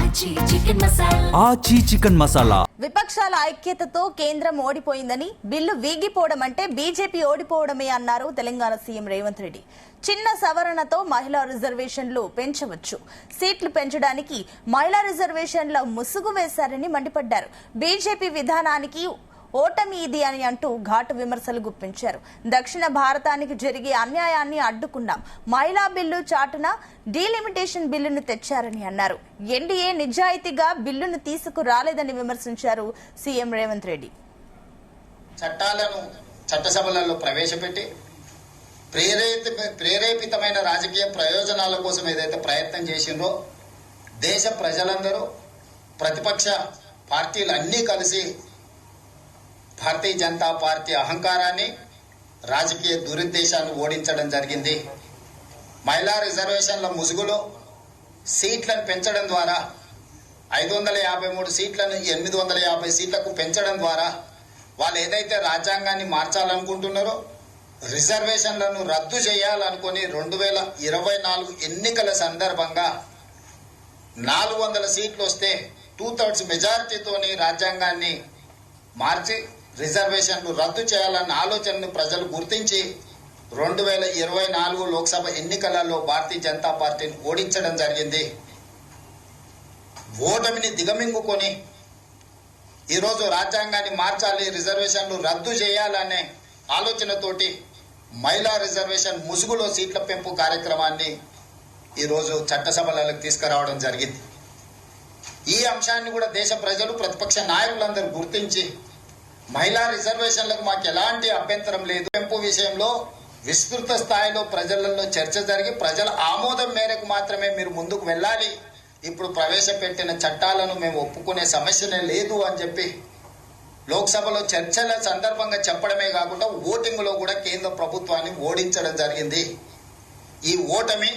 ఆచి చికెన్ మసాలా. విపక్షాల ఐక్యతతో కేంద్రం ఓడిపోయిందని, బిల్లు వీగిపోవడం అంటే బీజేపీ ఓడిపోవడమే అన్నారు తెలంగాణ సీఎం రేవంత్ రెడ్డి. చిన్న సవరణతో మహిళా రిజర్వేషన్లు పెంచవచ్చు, సీట్లు పెంచడానికి మహిళా రిజర్వేషన్ల ముసుగు వేశారని మండిపడ్డారు. బీజేపీ విధానానికి ఓటమి ఇది అని అంటూ ఘాటు విమర్శలు గుప్పించారు. దక్షిణ భారతానికి జరిగే అన్యాయాన్ని అడ్డుకున్నాం, మహిళా బిల్లు చాటున డీలిమిటేషన్ బిల్లును తెచ్చారని అన్నారు. ఎన్డీఏ నిజాయితీగా బిల్లును తీసుకురాలేదని విమర్శించారు సీఎం రేవంత్ రెడ్డి. చట్టాలను చట్టసభలలో ప్రవేశపెట్టి ప్రేరేపితమైన రాజకీయ ప్రయోజనాల కోసం ఏదైతే ప్రయత్నం చేసిందో, దేశ ప్రజలందరూ ప్రతిపక్ష పార్టీలు అన్నీ కలిసి భారతీయ జనతా పార్టీ అహంకారాన్ని, రాజకీయ దురుద్దేశాన్ని ఓడించడం జరిగింది. మహిళా రిజర్వేషన్ల ముసుగులో సీట్లను పెంచడం ద్వారా 553 సీట్లను 850 సీట్లకు పెంచడం ద్వారా వాళ్ళు ఏదైతే రాజ్యాంగాన్ని మార్చాలనుకుంటున్నారో, రిజర్వేషన్లను రద్దు చేయాలనుకుని 2024 ఎన్నికల సందర్భంగా 400 సీట్లు వస్తే 2/3 మెజారిటీతోని రాజ్యాంగాన్ని మార్చి రిజర్వేషన్లు రద్దు చేయాలన్న ఆలోచనను ప్రజలు గుర్తించి 2024 లోక్సభ ఎన్నికలలో భారతీయ జనతా పార్టీని ఓడించడం జరిగింది. ఓటమిని దిగమింగుకొని ఈరోజు రాజ్యాంగాన్ని మార్చాలి, రిజర్వేషన్లు రద్దు చేయాలనే ఆలోచనతోటి మహిళా రిజర్వేషన్ ముసుగులో సీట్ల పెంపు కార్యక్రమాన్ని ఈరోజు చట్టసభలకు తీసుకురావడం జరిగింది. ఈ అంశాన్ని కూడా దేశ ప్రజలు, ప్రతిపక్ష నాయకులందరూ గుర్తించి మహిళా రిజర్వేషన్లకు మాకు ఎలాంటి అభ్యంతరం లేదు, పెంపు విషయంలో విస్తృత స్థాయిలో ప్రజలలో చర్చ జరిగి ప్రజల ఆమోదం మేరకు మాత్రమే మీరు ముందుకు వెళ్ళాలి, ఇప్పుడు ప్రవేశపెట్టిన చట్టాలను మేము ఒప్పుకునే సమస్యనే లేదు అని చెప్పి లోక్సభలో చర్చల సందర్భంగా చెప్పడమే కాకుండా ఓటింగ్లో కూడా కేంద్ర ప్రభుత్వాన్ని ఓడించడం జరిగింది. ఈ ఓటమి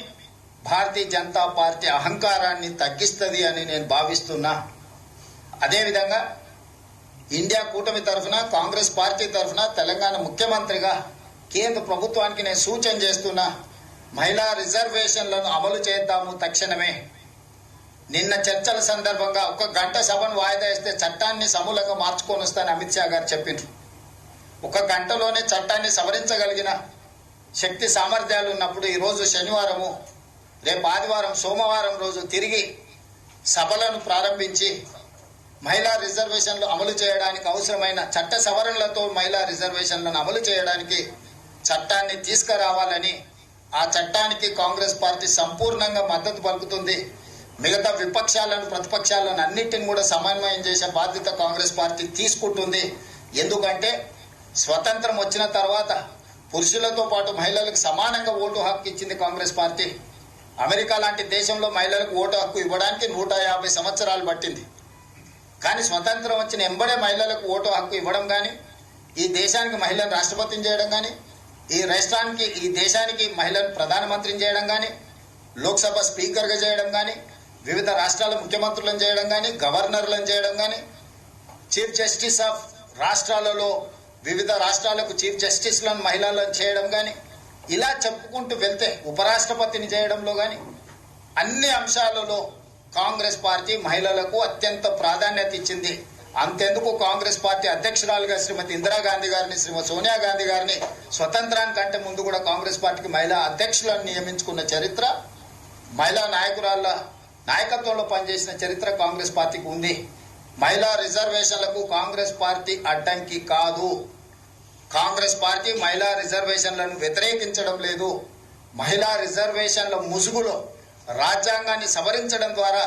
భారతీయ జనతా పార్టీ అహంకారాన్ని తగ్గిస్తుంది అని నేను భావిస్తున్నా. అదేవిధంగా ఇండియా కూటమి తరఫున, కాంగ్రెస్ పార్టీ తరఫున తెలంగాణ ముఖ్యమంత్రిగా కేంద్ర ప్రభుత్వానికి నేను సూచన చేస్తున్నా, మహిళా రిజర్వేషన్లను అమలు చేద్దాము తక్షణమే. నిన్న చర్చల సందర్భంగా 1 గంట సభను వాయిదా ఇస్తే చట్టాన్ని సమూలంగా మార్చుకొని వస్తానని అమిత్ షా గారు చెప్పిండ్రు. 1 గంటలోనే చట్టాన్ని సవరించగలిగిన శక్తి సామర్థ్యాలు ఉన్నప్పుడు ఈరోజు శనివారము, రేపు ఆదివారం, సోమవారం రోజు తిరిగి సభలను ప్రారంభించి మహిళా రిజర్వేషన్లు అమలు చేయడానికి అవసరమైన చట్ట సవరణలతో మహిళా రిజర్వేషన్లను అమలు చేయడానికి చట్టాన్ని తీసుకురావాలని, ఆ చట్టానికి కాంగ్రెస్ పార్టీ సంపూర్ణంగా మద్దతు పలుకుతుంది. మిగతా విపక్షాలను, ప్రతిపక్షాలను అన్నింటిని కూడా సమన్వయం చేసే బాధ్యత కాంగ్రెస్ పార్టీ తీసుకుంటుంది. ఎందుకంటే స్వతంత్రం వచ్చిన తర్వాత పురుషులతో పాటు మహిళలకు సమానంగా ఓటు హక్కు ఇచ్చింది కాంగ్రెస్ పార్టీ. అమెరికా లాంటి దేశంలో మహిళలకు ఓటు హక్కు ఇవ్వడానికి 150 సంవత్సరాలు పట్టింది. కానీ స్వతంత్రం వచ్చిన ఎంబడే మహిళలకు ఓటు హక్కు ఇవ్వడం కానీ, ఈ దేశానికి మహిళను రాష్ట్రపతిని చేయడం కానీ, ఈ దేశానికి మహిళను ప్రధానమంత్రిని చేయడం కానీ, లోక్సభ స్పీకర్గా చేయడం కానీ, వివిధ రాష్ట్రాల ముఖ్యమంత్రులను చేయడం కానీ, గవర్నర్లను చేయడం కానీ, చీఫ్ జస్టిస్ ఆఫ్ రాష్ట్రాలలో వివిధ రాష్ట్రాలకు చీఫ్ జస్టిస్లను మహిళలను చేయడం కానీ, ఇలా చెప్పుకుంటూ వెళ్తే ఉపరాష్ట్రపతిని చేయడంలో కానీ అన్ని అంశాలలో కాంగ్రెస్ పార్టీ మహిళలకు అత్యంత ప్రాధాన్యత ఇచ్చింది. అంతెందుకు కాంగ్రెస్ పార్టీ అధ్యక్షురాలుగా శ్రీమతి ఇందిరాగాంధీ గారిని, శ్రీమతి సోనియా గాంధీ గారిని స్వతంత్రానికంటే ముందు కూడా కాంగ్రెస్ పార్టీకి మహిళా అధ్యక్షులను నియమించుకున్న చరిత్ర, మహిళా నాయకురాళ్ల నాయకత్వంలో పనిచేసిన చరిత్ర కాంగ్రెస్ పార్టీకి ఉంది. మహిళా రిజర్వేషన్లకు కాంగ్రెస్ పార్టీ అడ్డంకి కాదు. కాంగ్రెస్ పార్టీ మహిళా రిజర్వేషన్లను వ్యతిరేకించడం లేదు. మహిళా రిజర్వేషన్ల ముసుగులో రాజ్యాంగాన్ని సవరించడం ద్వారా,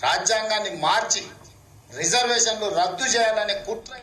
రాజ్యాంగాన్ని మార్చి రిజర్వేషన్లు రద్దు చేయాలనే కుట్ర